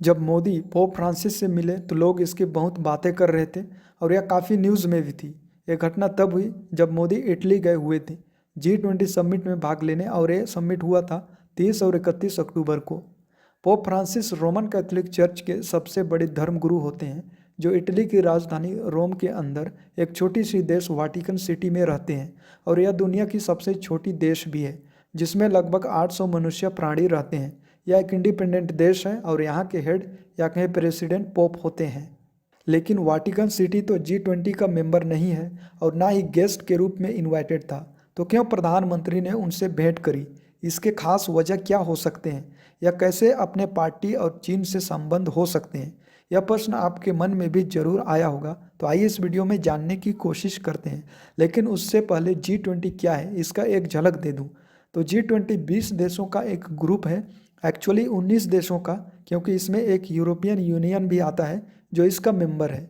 जब Modi pope Francis से मिले तो लोग इसकी बहुत बातें कर रहे थे और यह काफ़ी न्यूज़ में भी थी। यह घटना तब हुई जब मोदी इटली गए हुए थे G20 समिट में भाग लेने, और यह समिट हुआ था 30 और 31 अक्टूबर को। Pope Francis Roman Catholic church के सबसे बड़े धर्मगुरु होते हैं, जो इटली की राजधानी रोम के अंदर एक छोटी सी देश वाटिकन सिटी में रहते हैं। और यह दुनिया की सबसे छोटी देश भी है, जिसमें लगभग 800 मनुष्य प्राणी रहते हैं। यह एक इंडिपेंडेंट देश है और यहाँ के हेड या कहें प्रेसिडेंट पोप होते हैं। लेकिन वाटिकन सिटी तो G20 का मेंबर नहीं है और ना ही गेस्ट के रूप में इनवाइटेड था। तो क्यों प्रधानमंत्री ने उनसे भेंट करी? इसके खास वजह क्या हो सकते हैं, या कैसे अपने पार्टी और चीन से संबंध हो सकते हैं? यह प्रश्न आपके मन में भी जरूर आया होगा। तो आइए इस वीडियो में जानने की कोशिश करते हैं। लेकिन उससे पहले G20 क्या है, इसका एक झलक दे दूं। तो G20 20 देशों का एक ग्रुप है, एक्चुअली 19 देशों का, क्योंकि इसमें एक यूरोपियन यूनियन भी आता है जो इसका मेंबर है।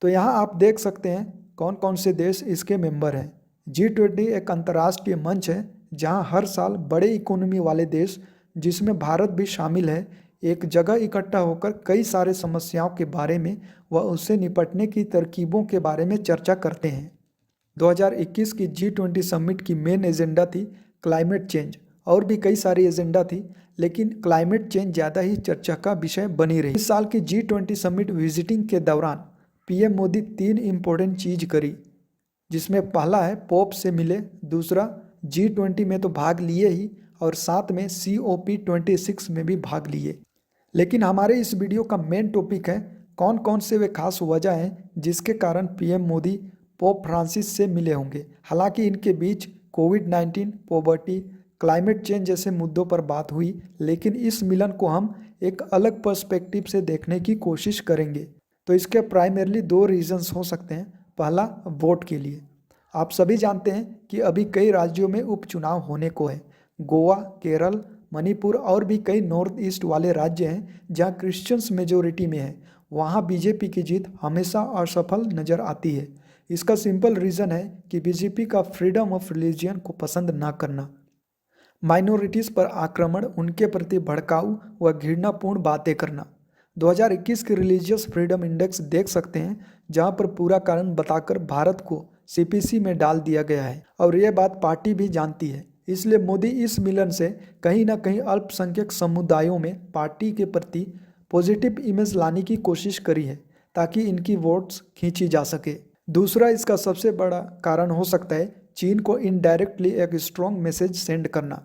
तो यहाँ आप देख सकते हैं कौन कौन से देश इसके मेंबर हैं। G20 एक अंतर्राष्ट्रीय मंच है जहाँ हर साल बड़े इकोनॉमी वाले देश, जिसमें भारत भी शामिल है, एक जगह इकट्ठा होकर कई सारे समस्याओं के बारे में व उससे निपटने की तरकीबों के बारे में चर्चा करते हैं। 2021 की G20 समिट की मेन एजेंडा थी क्लाइमेट चेंज, और भी कई सारी एजेंडा थी, लेकिन क्लाइमेट चेंज ज़्यादा ही चर्चा का विषय बनी रही। इस साल की G20 समिट विजिटिंग के दौरान पीएम मोदी 3 इम्पोर्टेंट चीज करी, जिसमें पहला है पोप से मिले, दूसरा G20 में तो भाग लिए ही, और साथ में COP26 में भी भाग लिए। लेकिन हमारे इस वीडियो का मेन टॉपिक है कौन कौन से वे खास वजह हैं जिसके कारण पीएम मोदी पोप फ्रांसिस से मिले होंगे। हालांकि इनके बीच कोविड-19, पॉवर्टी, क्लाइमेट चेंज जैसे मुद्दों पर बात हुई, लेकिन इस मिलन को हम एक अलग पर्सपेक्टिव से देखने की कोशिश करेंगे। तो इसके प्राइमरली 2 रीजंस हो सकते हैं। पहला, वोट के लिए। आप सभी जानते हैं कि अभी कई राज्यों में उपचुनाव होने को है। गोवा, केरल, मणिपुर और भी कई नॉर्थ ईस्ट वाले राज्य हैं जहां क्रिश्चियंस मेजोरिटी में है। वहां बीजेपी की जीत हमेशा असफल नजर आती है। इसका सिंपल रीज़न है कि बीजेपी का फ्रीडम ऑफ रिलीजियन को पसंद ना करना, माइनॉरिटीज़ पर आक्रमण, उनके प्रति भड़काऊ व घृणापूर्ण बातें करना। 2021 के रिलीजियस फ्रीडम इंडेक्स देख सकते हैं, जहां पर पूरा कारण बताकर भारत को CPC में डाल दिया गया है, और यह बात पार्टी भी जानती है। इसलिए मोदी इस मिलन से कहीं ना कहीं अल्पसंख्यक समुदायों में पार्टी के प्रति पॉजिटिव इमेज लाने की कोशिश करी है, ताकि इनकी वोट्स खींची जा सके। दूसरा, इसका सबसे बड़ा कारण हो सकता है चीन को इनडायरेक्टली एक स्ट्रॉन्ग मैसेज सेंड करना।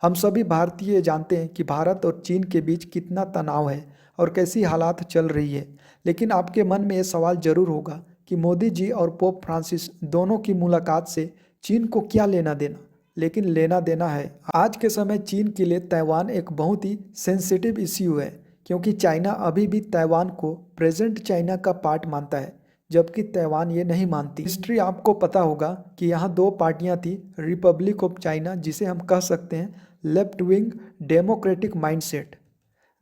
हम सभी भारतीय जानते हैं कि भारत और चीन के बीच कितना तनाव है और कैसी हालात चल रही है। लेकिन आपके मन में ये सवाल जरूर होगा कि मोदी जी और पोप फ्रांसिस दोनों की मुलाकात से चीन को क्या लेना देना। लेकिन लेना देना है। आज के समय चीन के लिए ताइवान एक बहुत ही सेंसिटिव इश्यू है, क्योंकि चाइना अभी भी ताइवान को प्रेजेंट चाइना का पार्ट मानता है, जबकि ताइवान ये नहीं मानती। हिस्ट्री आपको पता होगा कि यहाँ 2 पार्टियाँ थी, रिपब्लिक ऑफ चाइना, जिसे हम कह सकते हैं लेफ्ट विंग डेमोक्रेटिक माइंडसेट,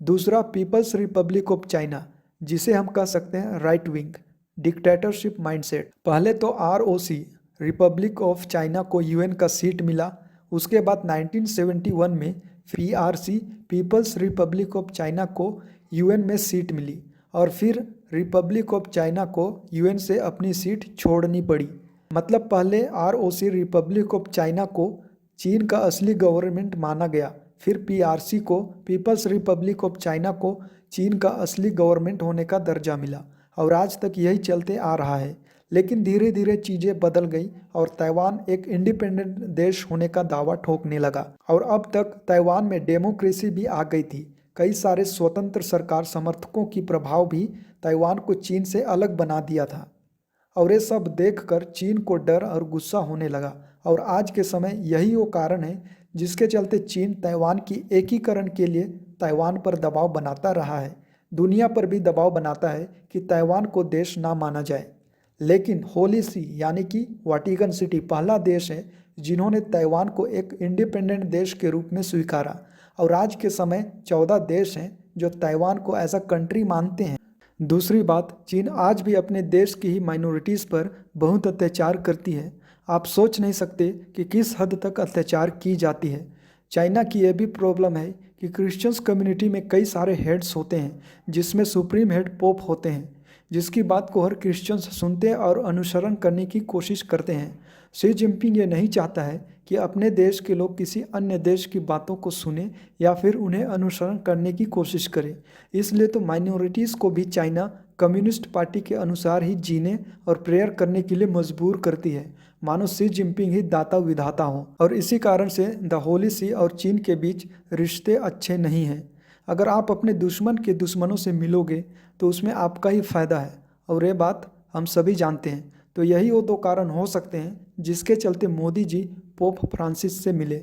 दूसरा पीपल्स रिपब्लिक ऑफ चाइना, जिसे हम कह सकते हैं राइट विंग डिक्टेटरशिप माइंडसेट। पहले तो ROC रिपब्लिक ऑफ चाइना को UN का सीट मिला। उसके बाद 1971 में PRC people's republic of China को UN में सीट मिली, और फिर रिपब्लिक ऑफ चाइना को UN से अपनी सीट छोड़नी पड़ी। मतलब पहले ROC रिपब्लिक ऑफ चाइना को चीन का असली गवर्नमेंट माना गया, फिर PRC को पीपल्स रिपब्लिक ऑफ चाइना को चीन का असली गवर्नमेंट होने का दर्जा मिला, और आज तक यही चलते आ रहा है। लेकिन धीरे धीरे चीज़ें बदल गई और ताइवान एक इंडिपेंडेंट देश होने का दावा ठोकने लगा, और अब तक ताइवान में डेमोक्रेसी भी आ गई थी। कई सारे स्वतंत्र सरकार समर्थकों की प्रभाव भी ताइवान को चीन से अलग बना दिया था, और ये सब देखकर चीन को डर और गुस्सा होने लगा। और आज के समय यही वो कारण है जिसके चलते चीन ताइवान की एकीकरण के लिए ताइवान पर दबाव बनाता रहा है। दुनिया पर भी दबाव बनाता है कि ताइवान को देश ना माना जाए। लेकिन होली सी यानी कि वाटिकन सिटी पहला देश है जिन्होंने ताइवान को एक इंडिपेंडेंट देश के रूप में स्वीकारा, और आज के समय 14 देश हैं जो ताइवान को एज अ कंट्री मानते हैं। दूसरी बात, चीन आज भी अपने देश की ही माइनॉरिटीज़ पर बहुत अत्याचार करती है। आप सोच नहीं सकते कि किस हद तक अत्याचार की जाती है। चाइना की यह भी प्रॉब्लम है कि क्रिश्चियंस कम्युनिटी में कई सारे हेड्स होते हैं, जिसमें सुप्रीम हेड पोप होते हैं, जिसकी बात को हर क्रिश्चियंस सुनते और अनुसरण करने की कोशिश करते हैं। शी जिनपिंग ये नहीं चाहता है कि अपने देश के लोग किसी अन्य देश की बातों को सुने या फिर उन्हें अनुसरण करने की कोशिश करें। इसलिए तो माइनॉरिटीज़ को भी चाइना कम्युनिस्ट पार्टी के अनुसार ही जीने और प्रेयर करने के लिए मजबूर करती है, मानो शी जिनपिंग ही दाता विधाता हो। और इसी कारण से द होली सी और चीन के बीच रिश्ते अच्छे नहीं हैं। अगर आप अपने दुश्मन के दुश्मनों से मिलोगे तो उसमें आपका ही फायदा है, और ये बात हम सभी जानते हैं। तो यही वो दो कारण हो सकते हैं जिसके चलते मोदी जी पोप फ्रांसिस से मिले।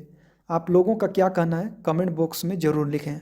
आप लोगों का क्या कहना है कमेंट बॉक्स में ज़रूर लिखें।